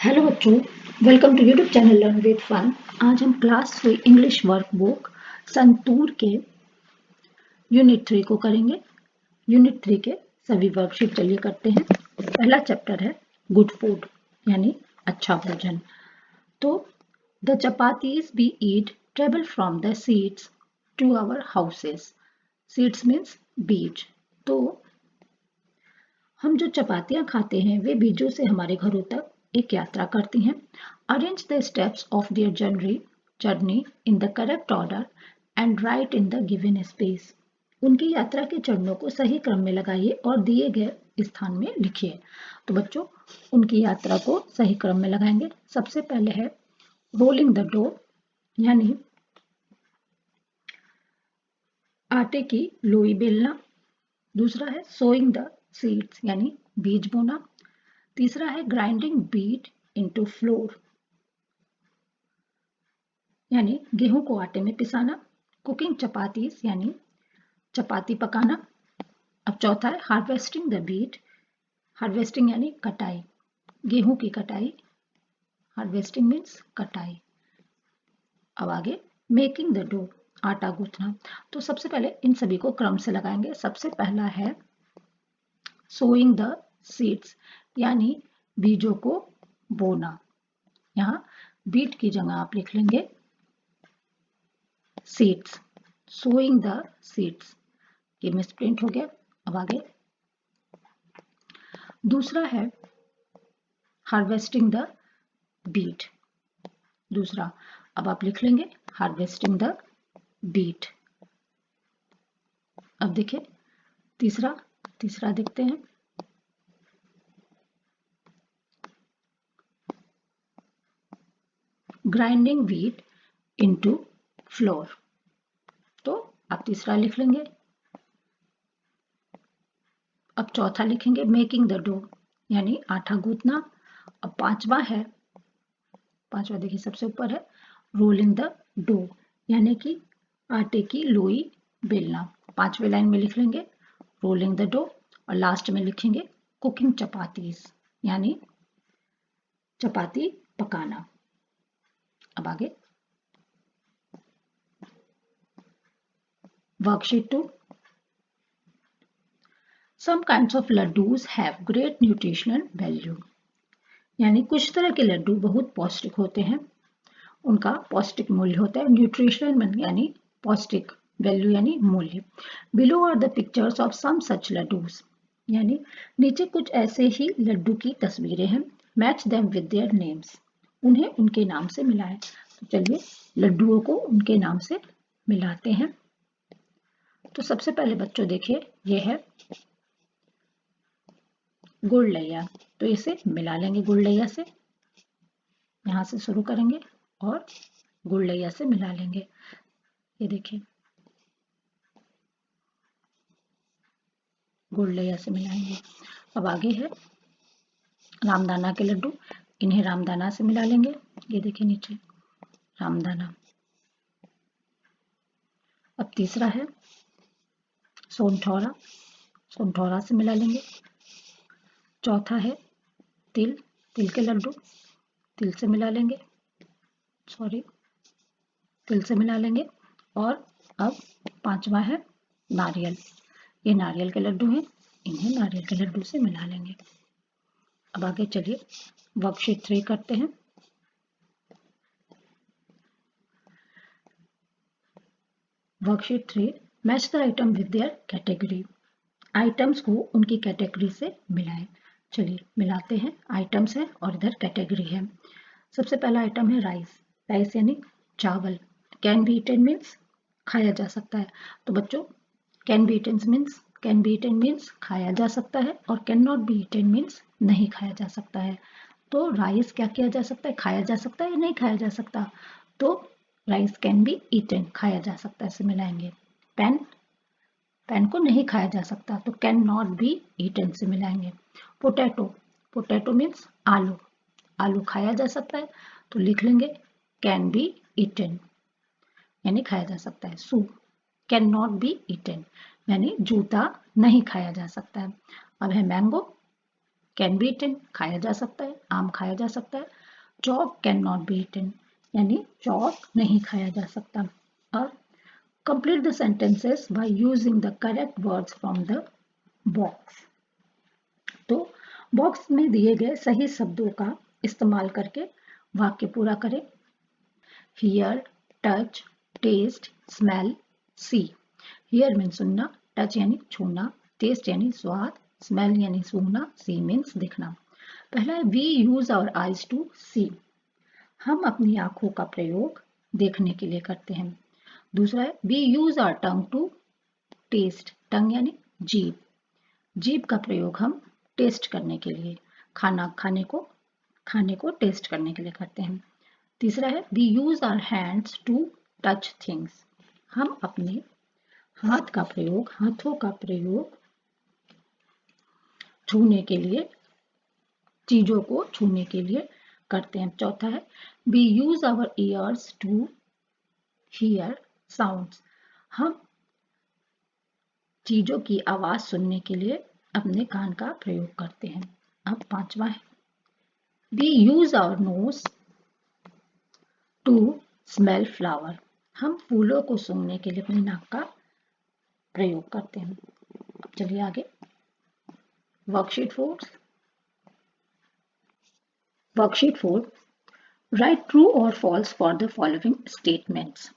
Hello बच्चों, welcome to YouTube channel learn with fun. आज हम क्लास 3 इंग्लिश वर्कबुक संतूर के यूनिट 3 को करेंगे। यूनिट 3 के सभी वर्कशीट चलिए करते हैं। पहला चैप्टर है गुड फूड यानी अच्छा भोजन। तो the chapatis we eat travel from the seeds to our houses. Seeds means बीज। तो हम जो चपातियां खाते हैं वे बीजों से हमारे घरों तक एक यात्रा करती हैं। Arrange the steps of their journey in the correct order and right in the given space. उनकी यात्रा के चरणों को सही क्रम में लगाइए और दिए गए स्थान में लिखिए। तो बच्चों, उनकी यात्रा को सही क्रम में लगाएंगे। सबसे पहले है रोलिंग द डो यानी आटे की लोई बेलना। दूसरा है सोइंग द सीड्स यानी बीज बोना। तीसरा है ग्राइंडिंग व्हीट इनटू फ्लोर यानी गेहूं को आटे में पिसाना। कुकिंग चपातीस यानी चपाती पकाना। अब चौथा है हार्वेस्टिंग द व्हीट। हार्वेस्टिंग यानी कटाई, गेहूं की कटाई। हार्वेस्टिंग मीन्स कटाई। अब आगे मेकिंग द डो, आटा गूंथना। तो सबसे पहले इन सभी को क्रम से लगाएंगे। सबसे पहला है सोइंग द सीड्स यानी बीजों को बोना। यहाँ बीट की जगह आप लिख लेंगे सीड्स। सोइंग द सीड्स, ये मिसप्रिंट हो गया। अब आगे दूसरा है हार्वेस्टिंग द बीट। दूसरा अब आप लिख लेंगे हार्वेस्टिंग द बीट। अब देखिए तीसरा देखते हैं ग्राइंडिंग व्हीट इनटू फ्लोर। तो आप तीसरा लिख लेंगे। अब चौथा लिखेंगे मेकिंग द डो यानी आटा गूंथना। अब पांचवा देखिए सबसे ऊपर है रोलिंग द डो यानी कि आटे की लोई बेलना। पांचवे लाइन में लिख लेंगे रोलिंग द डो और लास्ट में लिखेंगे कुकिंग चपातीस यानी चपाती पकाना। अब आगे worksheet 2। Some kinds of laddus have great nutritional value यानी कुछ तरह के लड्डू बहुत पौष्टिक होते हैं, उनका पौष्टिक मूल्य होता है। न्यूट्रिशनल यानी पौष्टिक, वैल्यू यानी मूल्य। Below are the pictures of some such laddus यानी नीचे कुछ ऐसे ही लड्डू की तस्वीरें हैं। Match them with their names, उन्हें उनके नाम से मिलाएं। तो चलिए लड्डुओं को उनके नाम से मिलाते हैं। तो सबसे पहले बच्चों देखिए ये है गुड़ लैया। तो इसे मिला लेंगे गुड़ लैया से, यहां से शुरू करेंगे और गुड़ लैया से मिला लेंगे। ये देखिए गुड़ लैया से मिलाएंगे। अब आगे है रामदाना के लड्डू, इन्हें रामदाना से मिला लेंगे। ये देखिए नीचे रामदाना। अब तीसरा है सोनठौरा, सोनठौरा से मिला लेंगे। चौथा है तिल, तिल के लड्डू, तिल से मिला लेंगे। तिल से मिला लेंगे। और अब पांचवा है नारियल, ये नारियल के लड्डू हैं, इन्हें नारियल के लड्डू से मिला लेंगे। अब आगे चलिए वर्कशीट 3 करते हैं। Worksheet 3 match the item with their category. Items को उनकी कैटेगरी से मिलाएं। चलिए मिलाते हैं। आइटम्स है और इधर कैटेगरी है। सबसे पहला आइटम है राइस। राइस यानी चावल। कैन बी ईटन मीन्स खाया जा सकता है। तो बच्चों कैन बी ईटन मीन्स खाया जा सकता है और can not be eaten means नहीं खाया जा सकता है। तो राइस क्या किया जा सकता है, खाया जा सकता है या नहीं खाया जा सकता। तो राइस कैन बी ईटन, खाया जा सकता है, इसे मिलाएंगे। पेन, पेन को नहीं खाया जा सकता तो कैन नॉट बी ईटन से मिलाएंगे। पोटैटो, पोटैटो मीन्स आलू, आलू खाया जा सकता है तो लिख लेंगे कैन बी ईटन यानी खाया जा सकता है। शू कैन नॉट बी ईटन यानी जूता नहीं खाया जा सकता है। अब है मैंगो, कैन बी ईटन खाया जा सकता है, आम खाया जा सकता है। Chalk can not be eaten यानी चॉक नहीं खाया जा सकता। अब complete the sentences by using the correct words from the box. तो बॉक्स में दिए गए सही शब्दों का इस्तेमाल करके वाक्य पूरा करें। Hear, touch, taste, smell, see. Hear means सुनना, टच यानी छूना, टेस्ट यानी स्वाद, स्मेल यानी सूंघना, सी मीन्स दिखना। पहला है we use our eyes to see. हम अपनी आंखों का प्रयोग देखने के लिए करते हैं। दूसरा है we use our tongue to taste. Tongue यानी जीभ, जीभ का प्रयोग हम टेस्ट करने के लिए, खाने को टेस्ट करने के लिए करते हैं। तीसरा है we use our hands to touch things. हम अपने हाथों का प्रयोग छूने के लिए, चीजों को छूने के लिए करते हैं। चौथा है we use our ears to hear sounds. हम चीजों की आवाज सुनने के लिए अपने कान का प्रयोग करते हैं। अब पांचवा है we use our nose to smell flower. हम फूलों को सूंघने के लिए अपनी नाक का प्रयोग करते हैं। अब चलिए आगे। वर्कशीट 4 राइट ट्रू और false for the following statements.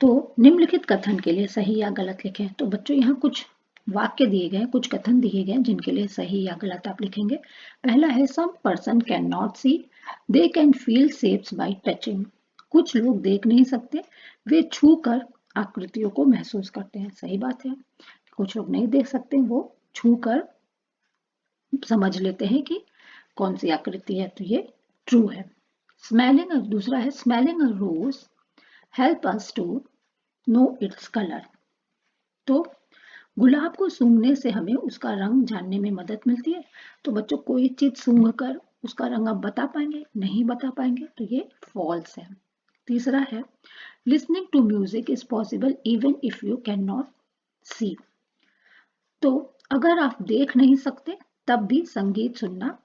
तो निम्नलिखित कथन के लिए सही या गलत लिखें। तो बच्चों यहाँ कुछ वाक्य दिए गए, कुछ कथन दिए गए जिनके लिए सही या गलत आप लिखेंगे। पहला है some person can not see, they can feel shapes by touching. कुछ लोग देख नहीं सकते, वे छू कर आकृतियों को महसूस करते हैं। सही बात है, कुछ लोग नहीं देख सकते, वो छू कर समझ लेते हैं कि कौन सी आकृति है, तो ये ट्रू है। स्मेलिंग, दूसरा है smelling a rose help us to know its colour. तो गुलाब को सूंघने से हमें उसका रंग जानने में मदद मिलती है। तो बच्चों कोई चीज सूंघ कर उसका रंग आप बता पाएंगे? नहीं बता पाएंगे, तो ये फॉल्स है। तीसरा है listening to music is possible even if you can not see. तो अगर आप देख नहीं सकते तब भी संगीत सुनना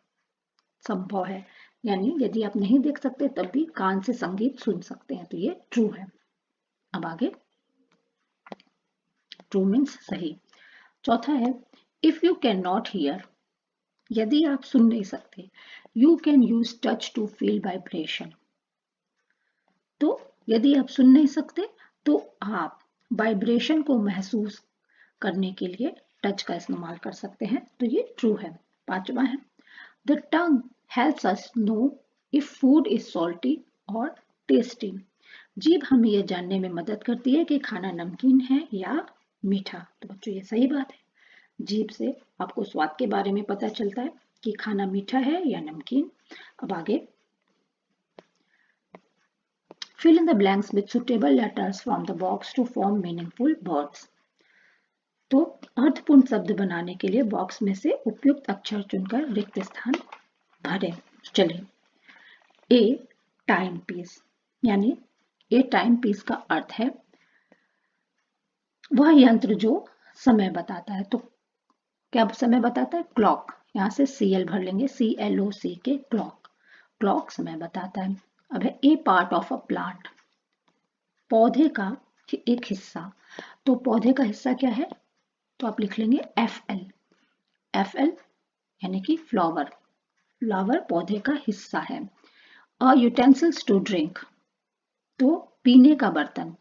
संभव है, यानी यदि आप नहीं देख सकते तब भी कान से संगीत सुन सकते हैं, तो ये ट्रू है। अब आगे, ट्रू मीन्स सही। चौथा है if you can not hear, यदि आप सुन नहीं सकते, you can use touch to feel vibration. तो यदि आप सुन नहीं सकते तो आप वाइब्रेशन को महसूस करने के लिए टच का इस्तेमाल कर सकते हैं, तो ये ट्रू है। पांचवा है the tongue helps us know if food is salty और टेस्टी। जीभ हमें यह जानने में मदद करती है कि खाना नमकीन है या मीठा। तो बच्चों ये सही बात है, जीभ से आपको स्वाद के बारे में पता चलता है कि खाना मीठा है या नमकीन। अब आगे, fill in the blanks with suitable letters from the box to form meaningful words। तो अर्थपूर्ण शब्द बनाने के लिए बॉक्स में से उपयुक्त अक्षर चुनकर रिक्त स्थान भरें। चलिए, ए टाइम पीस, यानी ए टाइम पीस का अर्थ है वह यंत्र जो समय बताता है। तो क्या समय बताता है? क्लॉक। यहाँ से CL भर लेंगे, CLOC के क्लॉक, क्लॉक समय बताता है। अब है ए पार्ट ऑफ अ प्लांट, पौधे का एक हिस्सा। तो पौधे का हिस्सा क्या है? तो आप लिख लेंगे FL, FL यानी कि फ्लावर, फ्लावर पौधे का हिस्सा है। और यूटेंसिल्स टू ड्रिंक, तो पीने का बर्तन।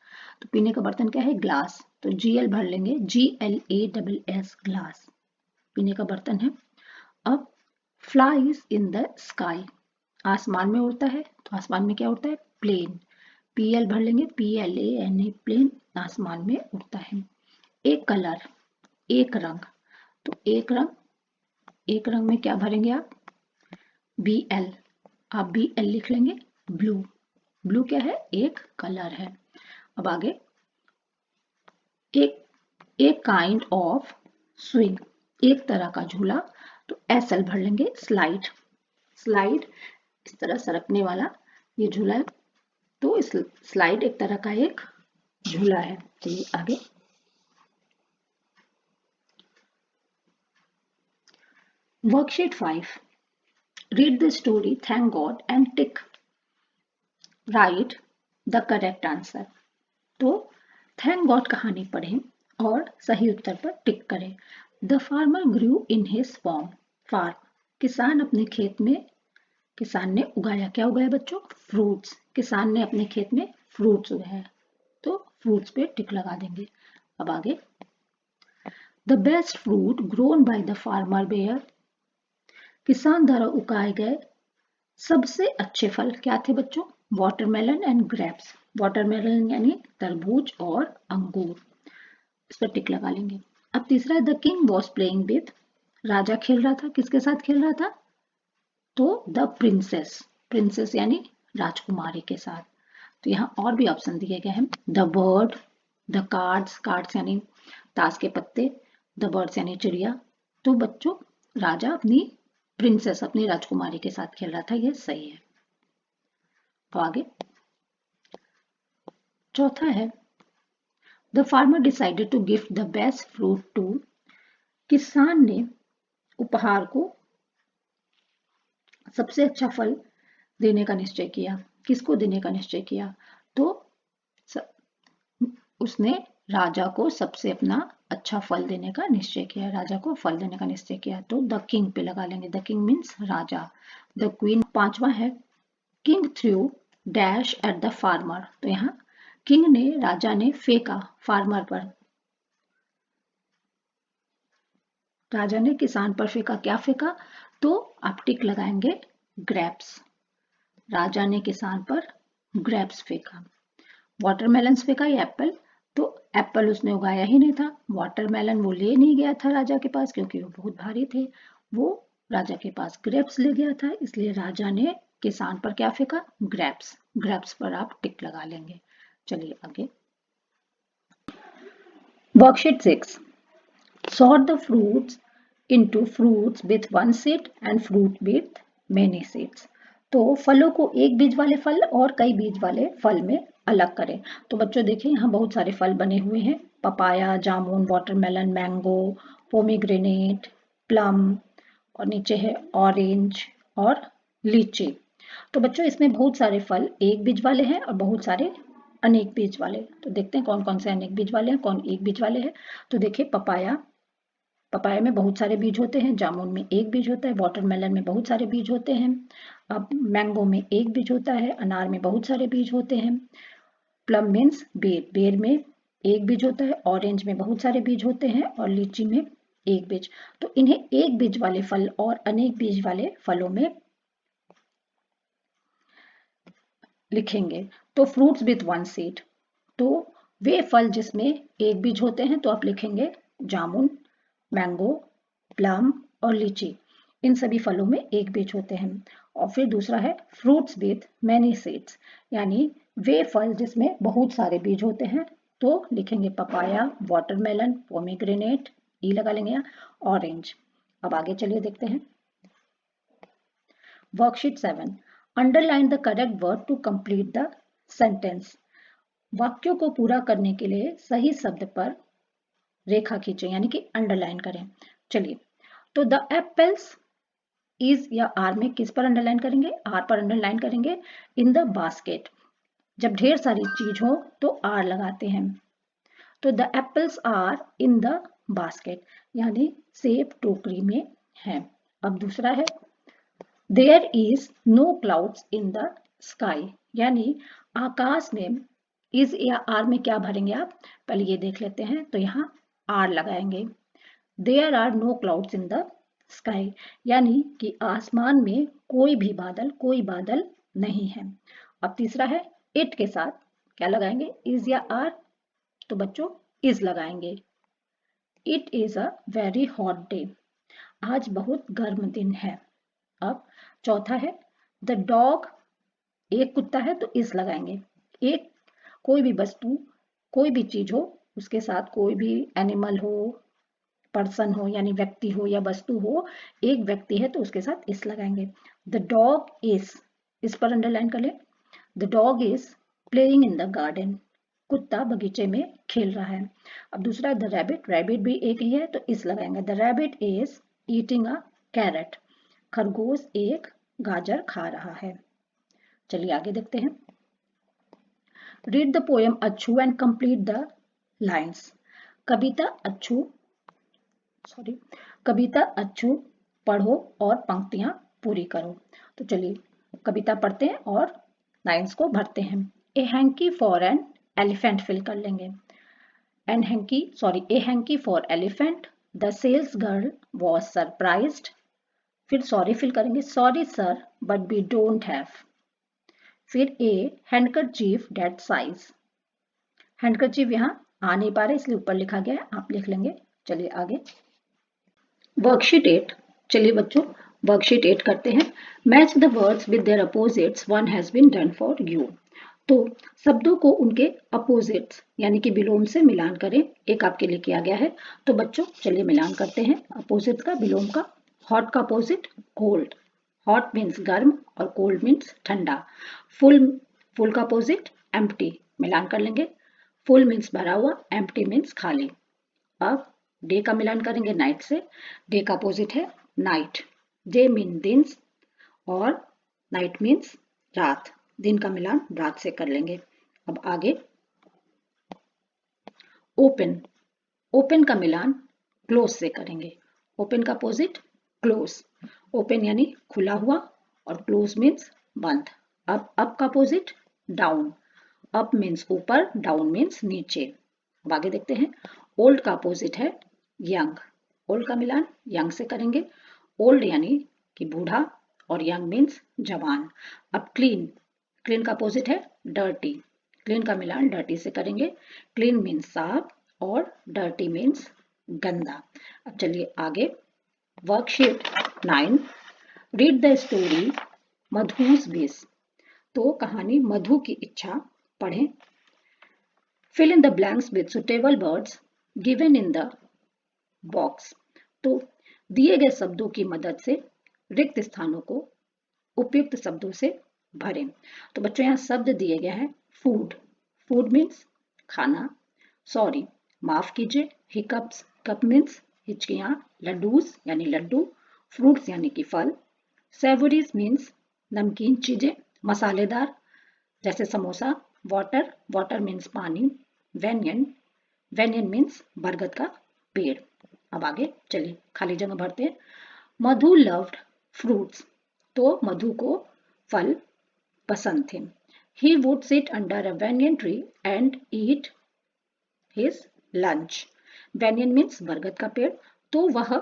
तो पीने का बर्तन क्या है? ग्लास। तो GL भर लेंगे, GLASS ग्लास, पीने का बर्तन है। अब फ्लाइज इन द स्काई, आसमान में उड़ता है। तो आसमान में क्या उड़ता है? प्लेन। PL भर लेंगे, PLANE प्लेन, आसमान में उड़ता है। एक कलर, एक रंग। तो एक रंग में क्या भरेंगे आप? BL, आप BL लिख लेंगे, ब्लू, ब्लू क्या है? एक कलर है। अब आगे, एक काइंड ऑफ स्विंग, एक तरह का झूला। तो SL भर लेंगे, स्लाइड, स्लाइड इस तरह सरकने वाला ये झूला है। तो इस स्लाइड एक तरह का एक झूला है। चलिए आगे, worksheet 5, read the story thank God and tick, write the correct answer. तो थैंक गॉड कहानी पढ़ें और सही उत्तर पर टिक करें। The farmer grew in his farm, farm किसान अपने खेत में, किसान ने उगाया, क्या उगाया बच्चों? फ्रूट्स। किसान ने अपने खेत में फ्रूट्स उगाया, तो फ्रूट्स पे टिक लगा देंगे। अब आगे, the best fruit grown by the farmer bear, किसान द्वारा उगाए गए सबसे अच्छे फल क्या थे बच्चों? Watermelon and grapes. वाटरमेलन यानी तरबूज और अंगूर, इस पर टिक लगा लेंगे। अब तीसरा, the king was playing with, राजा खेल रहा था, किसके साथ खेल रहा था? तो द प्रिंसेस, प्रिंसेस यानी राजकुमारी के साथ। तो यहाँ और भी ऑप्शन दिए गए हैं, the bird, the cards, cards यानी ताश के पत्ते, द बर्ड्स यानी चिड़िया। तो बच्चों राजा अपनी प्रिंसेस, अपनी राजकुमारी के साथ खेल रहा था, ये सही है। तो आगे चौथा है, the farmer decided to gift the best fruit to, किसान ने उपहार को सबसे अच्छा फल देने का निश्चय किया। किसको देने का निश्चय किया? तो उसने राजा को सबसे अपना अच्छा फल देने का निश्चय किया, राजा को फल देने का निश्चय किया। तो द किंग पे लगा लेंगे, the king means Raja. The queen, पांचवा है, king through dash at the farmer. तो यहाँ किंग ने, राजा ने फेंका फार्मर पर, राजा ने किसान पर फेंका, क्या फेंका? तो आप टिक लगाएंगे ग्रेप्स, राजा ने किसान पर ग्रेप्स फेंका। वाटरमेलन फेंका या एप्पल? तो एप्पल उसने उगाया ही नहीं था, वाटरमेलन वो ले नहीं गया था राजा के पास क्योंकि वो बहुत भारी थे, वो राजा के पास ग्रेप्स ले गया था, इसलिए राजा ने किसान पर क्या फेंका? ग्रेप्स। ग्रेप्स पर आप टिक लगा लेंगे। चलिए आगे, worksheet 6, sort the fruits into fruits with one seed and fruit with many seeds। तो फलों को एक बीज वाले फल और कई बीज वाले फल में अलग करें। तो बच्चों देखिए यहाँ बहुत सारे फल बने हुए हैं, पपाया, जामुन, वाटरमेलन, मैंगो, पोमीग्रेनेट, प्लम और नीचे है ऑरेंज और लीची। तो बच्चों इसमें बहुत सारे फल एक बीज वाले हैं और बहुत सारे अनेक बीज वाले। तो देखते हैं कौन कौन से अनेक बीज वाले हैं, कौन एक बीज वाले हैं। तो देखिए पपाया, पपाया में बहुत सारे बीज होते हैं, जामुन में एक बीज होता है, वाटरमेलन में बहुत सारे बीज होते हैं, अब मैंगो में एक बीज होता है, अनार में बहुत सारे बीज होते हैं, प्लम मीन्स बेर, बेर में एक बीज होता है, ऑरेंज में बहुत सारे बीज होते हैं और लीची में एक बीज। तो इन्हें एक बीज वाले फल और अनेक बीज वाले फलों में लिखेंगे। तो फ्रूट्स विथ वन सीड, तो वे फल जिसमें एक बीज होते हैं तो आप लिखेंगे जामुन, मैंगो, प्लम और लीची, इन सभी फलों में एक बीज होते हैं। और फिर दूसरा है फ्रूट्स विथ मैनी सीड्स, यानी वे फल जिसमें बहुत सारे बीज होते हैं, तो लिखेंगे पपाया, वाटरमेलन, पोमीग्रेनेट, ई लगा लेंगे यहाँ, ऑरेंज। अब आगे चलिए देखते हैं, worksheet 7, underline the correct word to complete the sentence. वाक्यों को पूरा करने के लिए सही शब्द पर रेखा खींचें, यानी कि अंडरलाइन करें। चलिए, तो द एप्पल्स इज या आर में किस पर अंडरलाइन करेंगे? आर पर अंडरलाइन करेंगे। इन द बास्केट, जब ढेर सारी चीज हो तो आर लगाते हैं। तो the apples are in the basket, यानी सेब टोकरी में है। अब दूसरा है, there is no clouds in the sky, यानी आकाश में इज या आर में क्या भरेंगे आप? पहले ये देख लेते हैं। तो यहाँ आर लगाएंगे। There are no clouds in the sky, यानी कि आसमान में कोई भी बादल, कोई बादल नहीं है। अब तीसरा है, इट के साथ क्या लगाएंगे? इज या आर? तो बच्चों इज लगाएंगे। It is a very hot day, आज बहुत गर्म दिन है। अब चौथा है, द डॉग, एक कुत्ता है तो इस लगाएंगे। एक कोई भी वस्तु, कोई भी चीज हो, उसके साथ कोई भी एनिमल हो, पर्सन हो यानी व्यक्ति हो या वस्तु हो, एक व्यक्ति है तो उसके साथ इस लगाएंगे। द डॉग इज, इस पर अंडरलाइन कर ले, the dog is playing in the garden, कुत्ता बगीचे में खेल रहा है। अब दूसरा द रैबिट, रैबिट भी एक ही है तो इस लगाएंगे। The rabbit is eating a carrot, खरगोश एक गाजर खा रहा है। चलिए आगे देखते हैं। रीड द पोएम अच्छू एंड कंप्लीट द लाइन्स। कविता अच्छू पढ़ो और पंक्तियां पूरी करो। तो चलिए कविता पढ़ते हैं और लाइन्स को भरते हैं। A hanky for an elephant fill कर लेंगे। A hanky for elephant, the sales girl was surprised. फिर सॉरी फिल करेंगे, sorry sir but we don't have. फिर a handkerchief that size. Handkerchief यहाँ आ नहीं पा रहे इसलिए ऊपर लिखा गया है, आप लिख लेंगे। चलिए आगे वर्कशीट 8। चलिए बच्चों वर्कशीट 8 करते हैं। Match the words with their opposites, one has been done for you. तो शब्दों को उनके अपोजिट्स यानी कि विलोम से मिलान करें, एक आपके लिए किया गया है। तो बच्चों चलिए मिलान करते हैं अपोजिट का, विलोम का। हॉट का अपोजिट कोल्ड, हॉट मीन्स गर्म और कोल्ड मीन्स ठंडा। फुल का अपोजिट एम्प्टी, मिलान कर लेंगे। फुल मीन्स भरा हुआ, एम्प्टी मीन्स खाली। अब डे का मिलान करेंगे नाइट से। डे का अपोजिट है नाइट, डे मीन दिन और नाइट मीन्स रात। दिन का मिलान रात से कर लेंगे। अब आगे ओपन, ओपन का मिलान क्लोज से करेंगे। ओपन का अपोजिट क्लोज, ओपन यानी खुला हुआ और क्लोज मीन्स बंद। अब अप का अपोजिट डाउन, अप मीन्स ऊपर, डाउन मीन्स नीचे। अब आगे देखते हैं। ओल्ड का अपोजिट है यंग, ओल्ड का मिलान यंग से करेंगे। ओल्ड यानी कि बूढ़ा और यंग मीन्स जवान। अब क्लीन, क्लीन का अपोजिट है डर्टी, क्लीन का मिलान डर्टी से करेंगे। क्लीन मीन्स साफ और डर्टी मीन्स गंदा। अब चलिए आगे worksheet 9। Read the story Madhu's wish. तो कहानी मधु की इच्छा पढ़ें। Fill in the blanks with suitable words given in the box. तो दिए गए शब्दों की मदद से रिक्त स्थानों को उपयुक्त शब्दों से भरें। तो बच्चों यहाँ शब्द दिए गए हैं फूड, फूड मीन्स खाना। सॉरी माफ कीजिए, हिकअप्स, कप मीन्स हिचकियां। लड्डूस यानी लड्डू, फ्रूट्स यानी कि फल। सेवरीज मीन्स नमकीन चीजें, मसालेदार जैसे समोसा। वाटर, वाटर मीन्स पानी। वेनियन, वेनियन मीन्स बरगद का पेड़। अब आगे चलिए खाली जगह भरते हैं। मधु लव्ड फ्रूट्स, तो मधु को फल पसंद थे। He would sit under a banyan tree and eat his lunch. Banyan means बरगद का पेड़, तो वह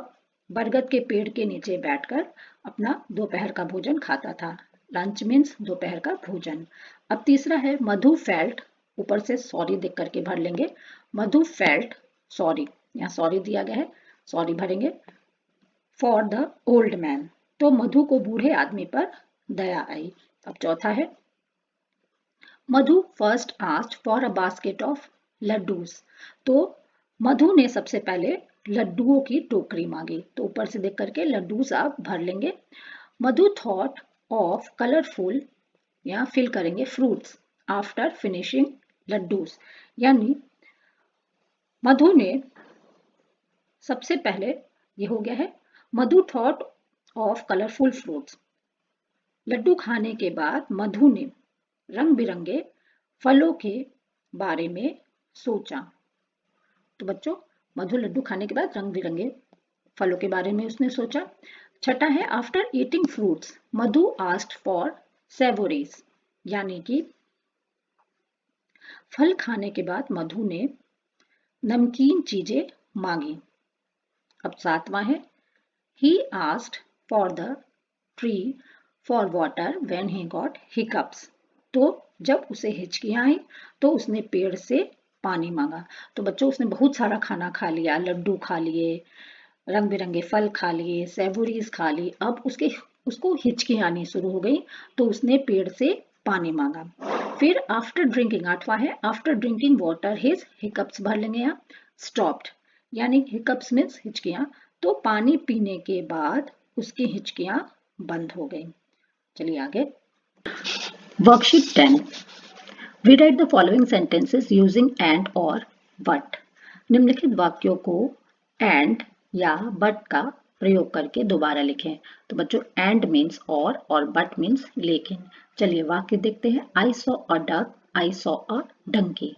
बरगद के पेड़ के नीचे बैठकर अपना दोपहर का भोजन खाता था। लंच मीन्स दोपहर का भोजन। अब तीसरा है मधु फेल्ट, ऊपर से सॉरी देख करके भर लेंगे। मधु फेल्ट सॉरी, यहाँ सॉरी दिया गया है, सॉरी भरेंगे। फॉर द ओल्ड मैन, तो मधु को बूढ़े आदमी पर दया आई। अब चौथा है Madhu first asked for a basket of laddus, तो मधु ने सबसे पहले लड्डुओं की टोकरी मांगी। तो ऊपर से देख करके लड्डूस आप भर लेंगे। मधु थॉट ऑफ कलरफुल, यहाँ फिल करेंगे फ्रूट्स आफ्टर फिनिशिंग लड्डूस, यानी मधु ने सबसे पहले, ये हो गया है Madhu thought of colourful fruits. लड्डू खाने के बाद मधु ने रंग बिरंगे फलों के बारे में सोचा। तो बच्चों मधु लड्डू खाने के बाद रंग बिरंगे फलों के बारे में उसने सोचा। छठा है after eating fruits Madhu asked for savouries, यानी कि फल खाने के बाद मधु ने नमकीन चीजें मांगी। अब सातवां है he asked for the tree for water when he got hiccups, तो जब उसे हिचकियां आई तो उसने पेड़ से पानी मांगा। तो बच्चों उसने बहुत सारा खाना खा लिया, लड्डू खा लिए, रंग बिरंगे फल खा लिए, सेवरीज खा ली। अब उसको हिचकियां आनी शुरू हो गई तो उसने पेड़ से पानी मांगा। फिर आफ्टर ड्रिंकिंग, आठवां है after drinking water his hiccups भर लेंगे यहाँ। स्टॉप्ड यानी हिकअप्स मीन्स हिचकियां, तो पानी पीने के बाद उसकी हिचकियां बंद हो गई। चलिए आगे worksheet 10। Rewrite the following sentences using and और बट। निम्नलिखित वाक्यों को एंड या बट का प्रयोग करके दोबारा लिखें। तो बच्चों एंड मीन्स और बट मीन्स लेकिन। चलिए वाक्य देखते हैं। I saw a duck, I saw a donkey.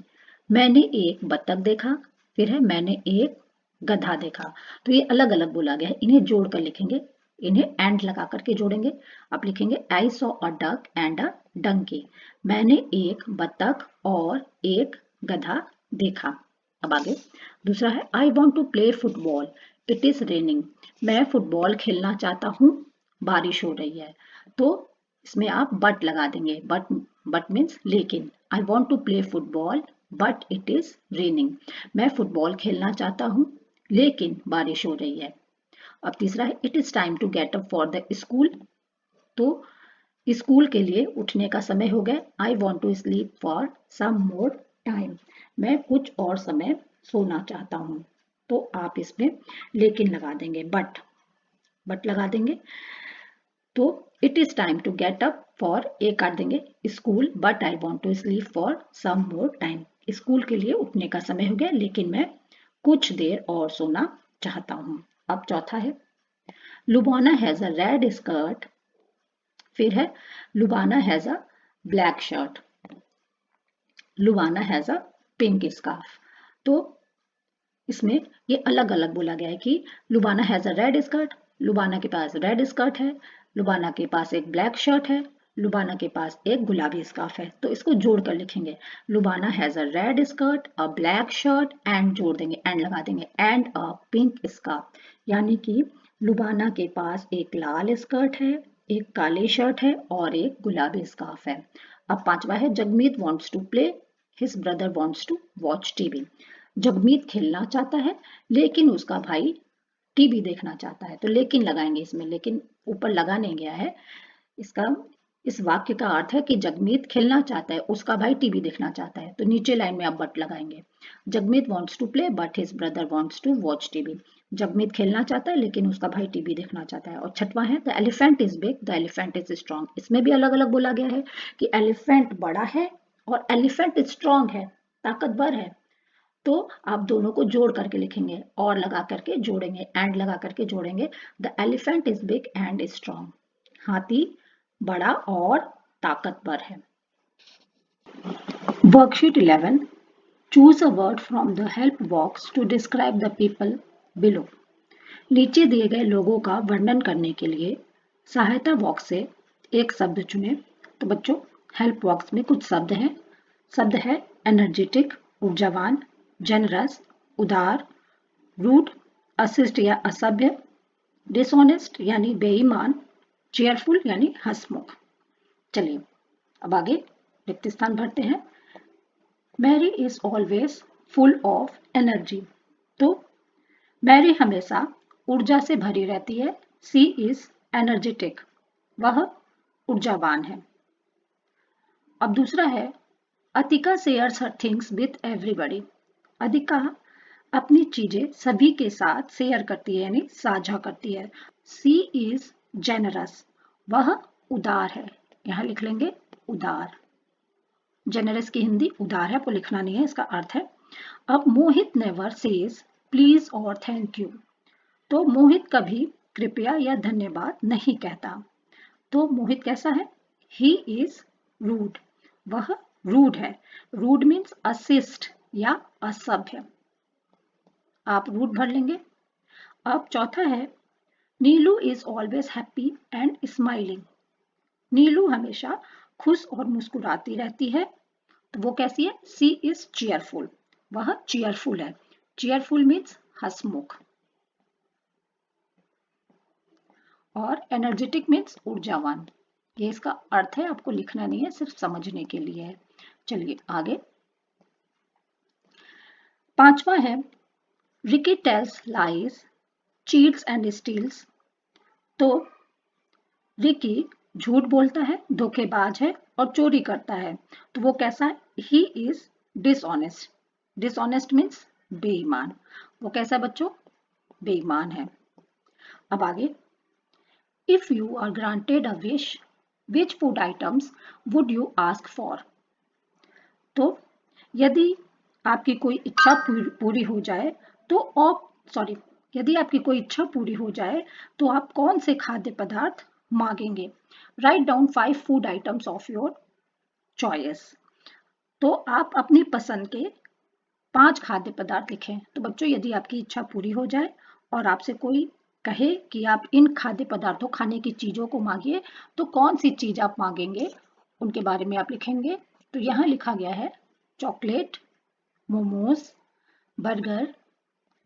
मैंने एक बतख देखा, फिर है मैंने एक गधा देखा। तो ये अलग अलग बोला गया है, इन्हें जोड़कर लिखेंगे, इन्हें एंड लगा करके जोड़ेंगे। आप लिखेंगे I saw a duck and a donkey. मैंने एक बतख और एक गधा देखा। अब आगे दूसरा है I want to play football, it is raining. मैं फुटबॉल खेलना चाहता हूँ, बारिश हो रही है। तो इसमें आप बट लगा देंगे, बट मीन्स लेकिन। I want to play football but it is raining. मैं फुटबॉल खेलना चाहता हूँ लेकिन बारिश हो रही है। अब तीसरा है it is time to get up for the school. तो स्कूल के लिए उठने का समय हो गया। I want to sleep for some more time. मैं कुछ और समय सोना चाहता हूँ। तो आप इसमें लेकिन लगा देंगे, बट लगा देंगे। तो it is time to get up for a काट देंगे school, but I want to sleep for some more time. School के लिए उठने का समय हो गया लेकिन मैं कुछ देर और सोना चाहता हूँ। अब चौथा है Lubana has a red skirt, फिर है Lubana has a black shirt, Lubana has a pink scarf. तो इसमें ये अलग अलग बोला गया है कि Lubana has a red skirt, Lubana के पास रेड स्कर्ट है, लुबाना के पास एक ब्लैक शर्ट है, लुबाना के पास एक गुलाबी स्कार्फ है। तो इसको जोड़ कर लिखेंगे Lubana has a red skirt, a black shirt and जोड़ देंगे, एंड लगा देंगे, एंड अ पिंक स्कार्फ। यानी कि लुबाना के पास एक लाल स्कर्ट है, एक काली शर्ट है और एक गुलाबी स्कार्फ है। अब पांचवा है Jagmeet wants to play, his brother wants to watch TV. Jagmeet खेलना चाहता है लेकिन उसका भाई टीवी देखना चाहता है। तो लेकिन लगाएंगे इसमें, लेकिन ऊपर लगा नहीं गया है। इसका इस वाक्य का अर्थ है कि जगमीत खेलना चाहता है, उसका भाई टीवी देखना चाहता है। तो नीचे लाइन में आप बट लगाएंगे। Jagmeet wants to play but his brother wants to watch TV. Jagmeet खेलना चाहता है लेकिन उसका भाई टीवी देखना चाहता है। और छठवां है the elephant is big, the elephant is strong. इसमें भी अलग अलग बोला गया है कि एलिफेंट बड़ा है और एलिफेंट स्ट्रॉन्ग है, ताकतवर है। तो आप दोनों को जोड़ करके लिखेंगे, और लगा करके जोड़ेंगे, एंड लगा करके जोड़ेंगे। The elephant is big and strong. हाथी बड़ा और ताकतवर है। Worksheet 11, choose a word from the help box to describe the people below. नीचे दिए गए लोगों का वर्णन करने के लिए सहायता बॉक्स से एक शब्द चुनें। तो बच्चों हेल्प बॉक्स में कुछ शब्द हैं। शब्द है एनर्जेटिक, ऊर्जावान, जनरस, उदार, रूड, अशिष्ट या असभ्य, डिसऑनेस्ट यानी बेईमान, चेयरफुल यानी हंसमुख। चलिए अब आगे रिक्त स्थान भरते हैं। Mary is always full of energy. तो मैरी हमेशा ऊर्जा से भरी रहती है। सी इज एनर्जेटिक, वह ऊर्जावान है। अब दूसरा है Atika shares her things with everybody. अधिका अपनी चीजें सभी के साथ शेयर करती है यानी साझा करती है। सी इज जेनरस, वह उदार है। यहां लिख लेंगे उदार। जेनरस की हिंदी उदार है, आपको लिखना नहीं है, इसका अर्थ है। अब मोहित नेवर सेज प्लीज और थैंक यू। तो मोहित कभी कृपया या धन्यवाद नहीं कहता। तो मोहित कैसा है? ही इज रूड, वह रूड है। रूड मीन्स अशिष्ट या असभ्य। आप रूड भर लेंगे। अब चौथा है Neelu is always happy and smiling. Neelu हमेशा खुश और मुस्कुराती रहती है। तो वो कैसी है? सी इज चीयरफुल, वह चीयरफुल है। चीयरफुल मीन्स हंसमुख। और एनर्जेटिक मीन्स ऊर्जावान। ये इसका अर्थ है, आपको लिखना नहीं है, सिर्फ समझने के लिए है। चलिए आगे पांचवा है Ricky tells lies, cheats and steals. तो रिकी झूठ बोलता है, धोखेबाज है और चोरी करता है। तो वो कैसा है? He is dishonest. Dishonest means बेईमान। वो कैसा बच्चों? बेईमान है। अब आगे if you are granted a wish, which food items would you ask for. तो यदि आपकी कोई इच्छा पूरी हो जाए तो यदि आपकी कोई इच्छा पूरी हो जाए तो आप कौन से खाद्य पदार्थ मांगेंगे? Write down 5 food items of your choice. तो आप अपनी पसंद के 5 खाद्य पदार्थ लिखें। तो बच्चों, यदि आपकी इच्छा पूरी हो जाए और आपसे कोई कहे कि आप इन खाद्य पदार्थों, खाने की चीजों को मांगिए, तो कौन सी चीज आप मांगेंगे उनके बारे में आप लिखेंगे। तो यहाँ लिखा गया है chocolate, momos, burger,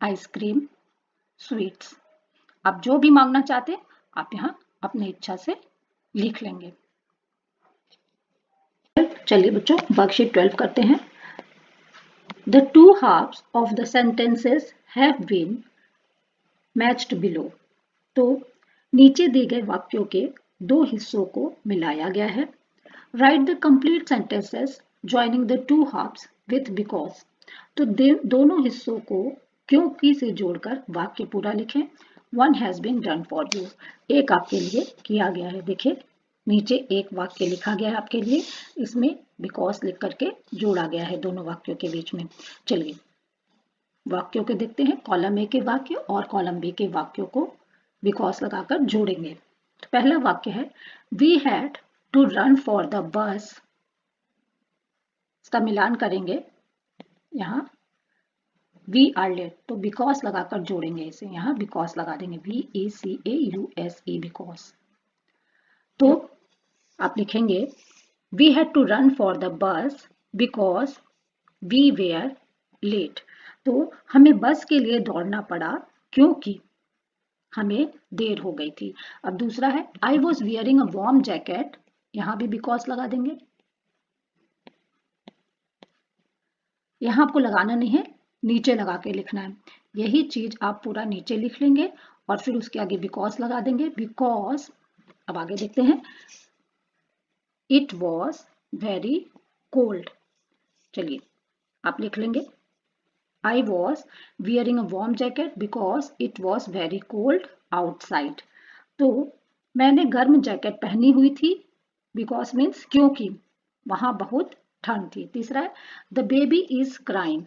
ice cream, sweets. आप जो भी मांगना चाहते हैं आप यहाँ अपनी इच्छा से लिख लेंगे। चलिए बच्चों, वर्कशीट 12 करते हैं। The two halves of the sentences have been matched below. तो नीचे दिए गए वाक्यों के दो हिस्सों को मिलाया गया है। Write the complete sentences joining the two halves with because. तो दोनों हिस्सों को क्योंकि से जोड़कर वाक्य पूरा लिखें। One has been done for you. एक आपके लिए किया गया है। देखिए नीचे एक वाक्य लिखा गया है आपके लिए, इसमें बिकॉज लिख करके जोड़ा गया है दोनों वाक्यों के बीच में। चलिए वाक्यों के देखते हैं। कॉलम ए के वाक्य और कॉलम बी के वाक्यों को बिकॉज लगाकर जोड़ेंगे। तो पहला वाक्य है we had to run for the bus. इसका मिलान करेंगे। यहाँ वी आर लेट, तो बिकॉज लगाकर जोड़ेंगे इसे। यहाँ बिकॉज लगा देंगे, VACAUSE बिकॉज। तो आप लिखेंगे we had to run for the bus because we were late. तो हमें बस के लिए दौड़ना पड़ा क्योंकि हमें देर हो गई थी। अब दूसरा है I was wearing a warm jacket. यहां भी बिकॉज लगा देंगे। यहां आपको लगाना नहीं है, नीचे लगा के लिखना है। यही चीज आप पूरा नीचे लिख लेंगे और फिर उसके आगे बिकॉज लगा देंगे। बिकॉज, अब आगे देखते हैं, इट वॉज वेरी कोल्ड। चलिए आप लिख लेंगे I was wearing a warm jacket because it was very cold outside. तो मैंने गर्म जैकेट पहनी हुई थी। Because means क्योंकि वहां बहुत ठंड थी। तीसरा है the baby is crying.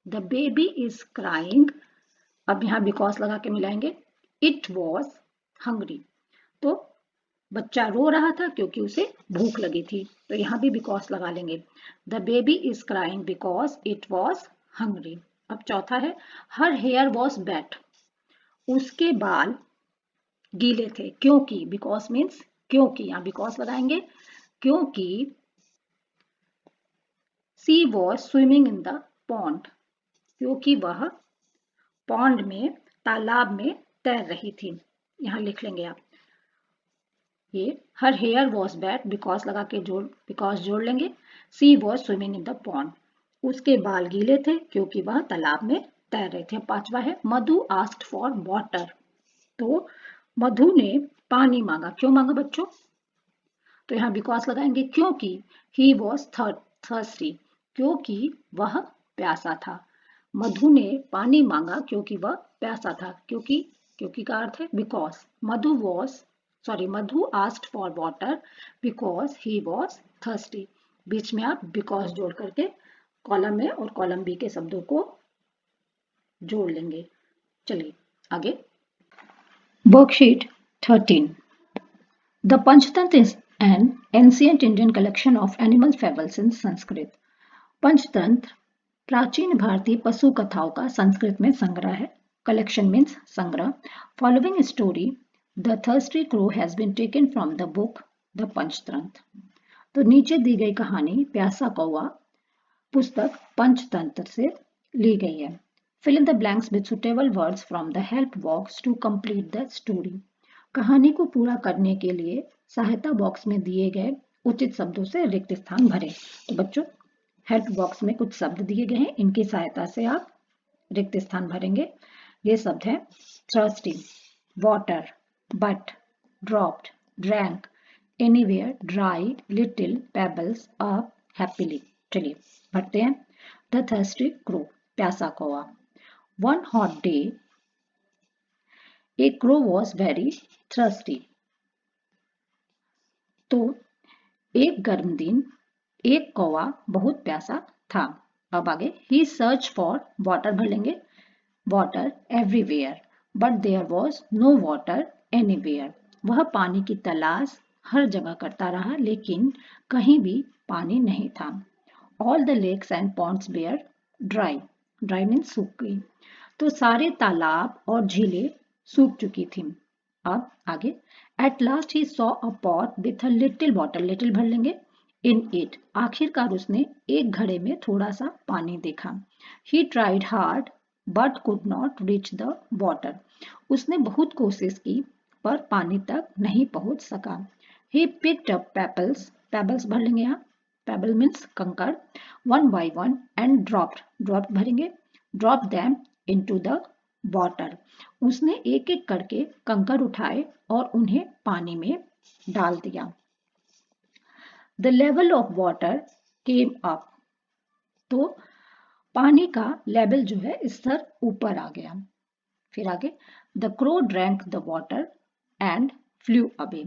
The baby is crying. अब यहाँ because लगा के मिलाएंगे। It was hungry. तो बच्चा रो रहा था क्योंकि उसे भूख लगी थी। तो यहाँ भी because लगा लेंगे। The baby is crying because it was hungry. अब चौथा है हर हेयर वॉज वेट। उसके बाल गीले थे क्योंकि, बिकॉज मीन्स क्योंकि, यहाँ बिकॉज लगाएंगे क्योंकि she was swimming in the pond. क्योंकि वह पॉन्ड में, तालाब में तैर रही थी। यहाँ लिख लेंगे आप ये her hair was wet, because लगा के बिकॉज जोड़ लेंगे। She was swimming in the pond. उसके बाल गीले थे क्योंकि वह तालाब में तैर रहे थे। पांचवा है मधु आस्क्ड फॉर वाटर। तो मधु ने पानी मांगा। क्यों मांगा बच्चों? तो यहाँ बिकॉज लगाएंगे क्योंकि ही वॉज थर्स्टी। क्योंकि वह प्यासा था। मधु ने पानी मांगा क्योंकि वह प्यासा था। क्योंकि का अर्थ है because. Madhu asked for water because he was thirsty. बीच में आप बिकॉज जोड़ करके कॉलम ए और कॉलम बी के शब्दों को जोड़ लेंगे। चलिए आगे। Worksheet 13। The Panchatantra is an ancient Indian collection of animal fables in Sanskrit. Panchatantra प्राचीन भारतीय पशु कथाओं का संस्कृत में संग्रह है। कलेक्शन मीन्स संग्रह। Following story the thirsty crow has been taken from the book the Panchatantra. तो नीचे दी गई कहानी प्यासा कौवा पुस्तक पंचतंत्र से ली गई है। Fill in the blanks with suitable words from the help box to complete the story. कहानी को पूरा करने के लिए सहायता बॉक्स में दिए गए उचित शब्दों से रिक्त स्थान भरें। तो बच्चों हेल्प बॉक्स में कुछ शब्द दिए गए हैं, इनकी सहायता से आप रिक्त स्थान भरेंगे। ये शब्द है thirsty, water, but, dropped, drank, anywhere, dry, little, pebbles, up, happily. चलिए भरते हैं। द थर्स्टी क्रो, प्यासा कौवा। One hot day a crow was very thirsty. तो एक गर्म दिन एक कौवा बहुत प्यासा था। अब आगे ही सर्च फॉर वाटर भर लेंगे। Water everywhere but there was no water anywhere. वह पानी की तलाश हर जगह करता रहा लेकिन कहीं भी पानी नहीं था। All the lakes and ponds were dry. Dry means सूख गई। तो सारे तालाब और झीलें सूख चुकी थी। अब आगे, at last he saw a pot with a little water, little भर लेंगे, इन इट, आखिरकार उसने एक घड़े में थोड़ा सा पानी देखा। He tried hard but could not reach the water, उसने बहुत कोशिश की पर पानी तक नहीं पहुंच सका। He picked up pebbles, pebbles भर लेंगे यहाँ, पेबल मीन्स कंकड़, one by one and dropped, dropped भरेंगे, drop them into the water, उसने एक एक करके कंकड़ उठाए और उन्हें पानी में डाल दिया। The level of water came up, तो पानी का लेवल जो है स्तर ऊपर आ गया। फिर आगे, the crow drank the water and flu away,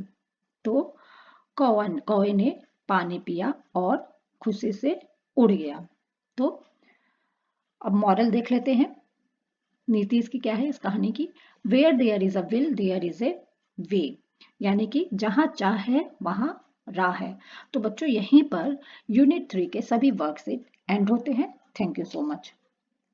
तो कौवे ने पानी पिया और खुशी से उड़ गया। तो अब मॉरल देख लेते हैं, नीति इसकी क्या है इस कहानी की। Where there is a will there is a way, यानी कि जहां चाह है वहां राह है। तो बच्चों यहीं पर यूनिट 3 के सभी वर्कशीट एंड होते हैं। Thank you so much.